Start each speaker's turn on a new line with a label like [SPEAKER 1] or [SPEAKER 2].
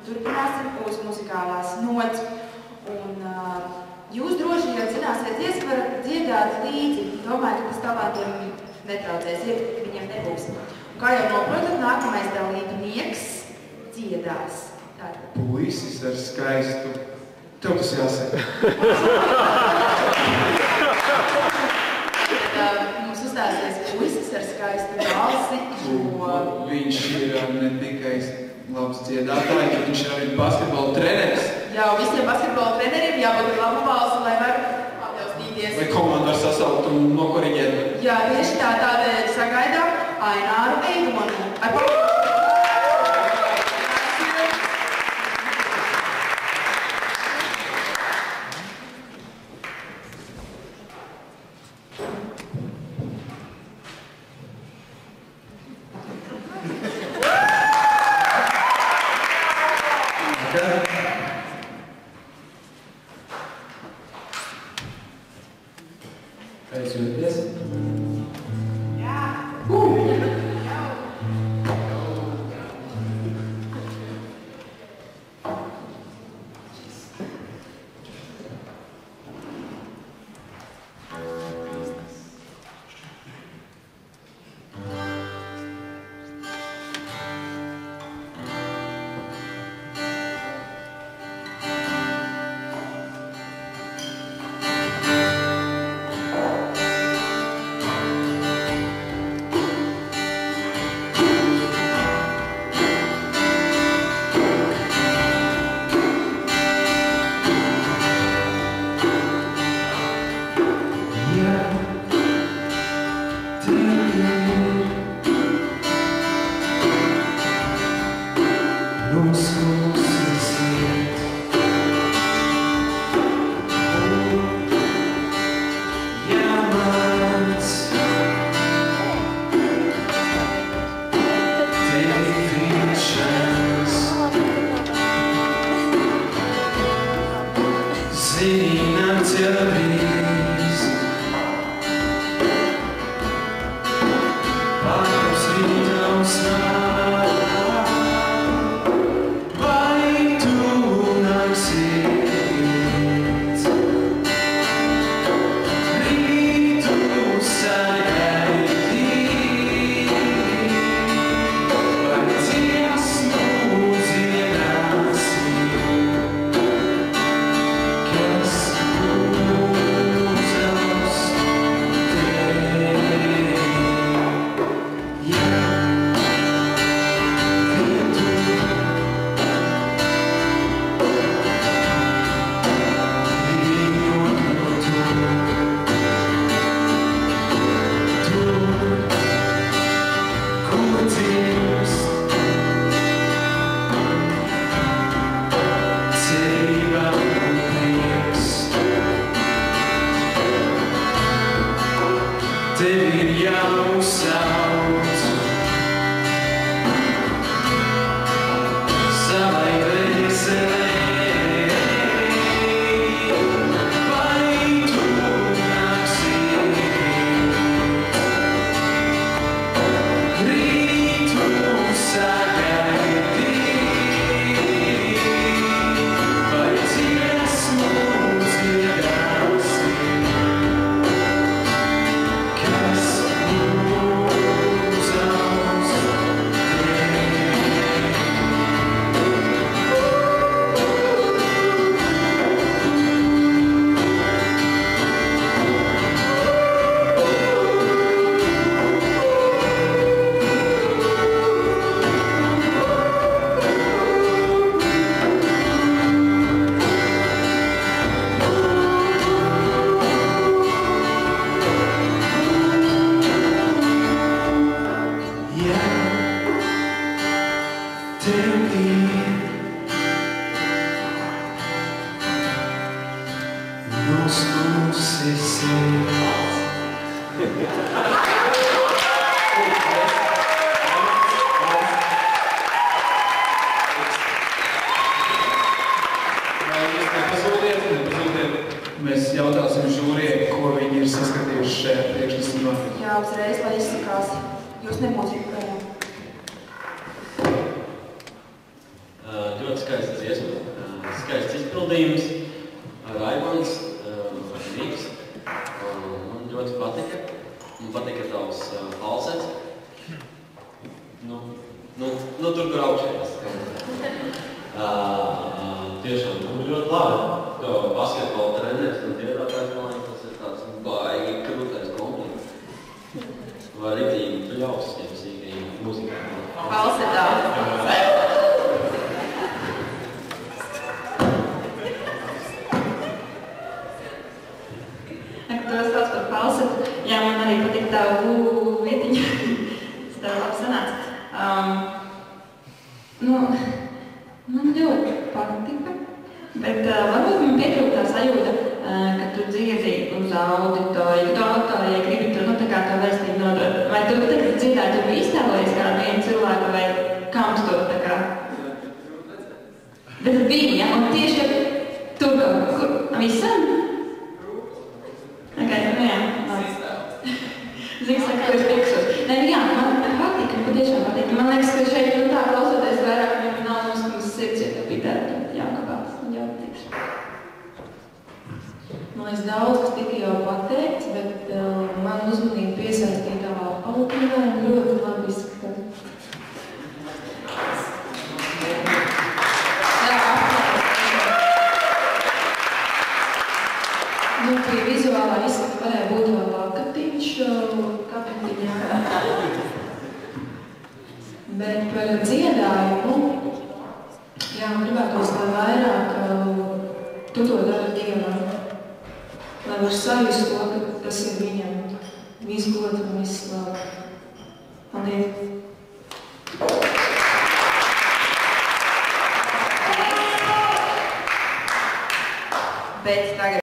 [SPEAKER 1] turpināsim uz muzikālās nots. Un jūs droši jau zināsieties, varat dziedāt līdzi. Domāju, ka tas talantiem netraucēs, viņiem nebūs. Un kā jau noprotat, nākamais dalībnieks dziedās. Tātad.
[SPEAKER 2] Puisis ar skaistu. Tev tas jāsaka.
[SPEAKER 1] Mums uzstāsies puisis ar skaistu balsi, jo...
[SPEAKER 2] Viņš ir ne tikai labs dziedātājs, bet viņš ir arī basketbola treneris.
[SPEAKER 1] Jā, visiem basketbola treneriem jābūt ar labu balsi, lai var atbilstīties.
[SPEAKER 2] Lai komanda var sasaukt un nokoriģēt.
[SPEAKER 1] Jā, tieši tādēļ sagaidām Aināru Eidonu.
[SPEAKER 2] Aizjūties?
[SPEAKER 1] Jā.
[SPEAKER 2] Mēs jautāsim žūrijai, ko viņi ir saskatījuši šajā priekšnesumā.
[SPEAKER 1] Jā, uzreiz, lai izsakās. Jūs nemūžīgi projām.
[SPEAKER 3] ļoti skaista dziesma, skaists izpildījums, Raimons, Nīks. Man ļoti patika. Man patika tavs falsets. Tur augšējās. Tiešām, ļoti labi. Kā basketbola treneris un dziedātājs, man liekas, tas ir tāds baigi krūtais kompliments. Vai rītīgi tu ļaus tiem sīkajiem mūzikām?
[SPEAKER 1] Falsetā. To sauc par falsetu. Jā, man arī patīk tavu vietiņu. Tas tev labi sanāca. Man ļoti patika, bet varbūt man pietrūk tā sajūta, ka tu dziedi uz auditoriju, ka tu auditorijai gribi tur, tā kā to vēstību nodot. Vai tu tagad dziedāji, tu biji iztēlojies kādu vienu cilvēku, vai kā mums to tā kā? Bet bija, ja? Un tieši, ka tu kur? Visam? Ok, jā. Zini, saka, ka es tiksos. Nē, jā, man patīk, man patiešām patīk. Man liekas, ka šeit tā klausoties vairāk, viņam nav mums sirds, ja tev bija dara, jākabās, man jau patīks.
[SPEAKER 4] Man liekas, daudz, kas tika jau pateikts, bet man uzmanību piesaistītā autorā ļoti labi izskatās. Pie vizuālā izskata varēja būt vēl plakatiņš kapetiņā. Bet par dziedājumu, jā, man gribētos tā vairāk, tu to dari Dievam. Lai var sajust to, ka tas ir viņam visu gods un visu slavu. Paldies!
[SPEAKER 1] Bet tagad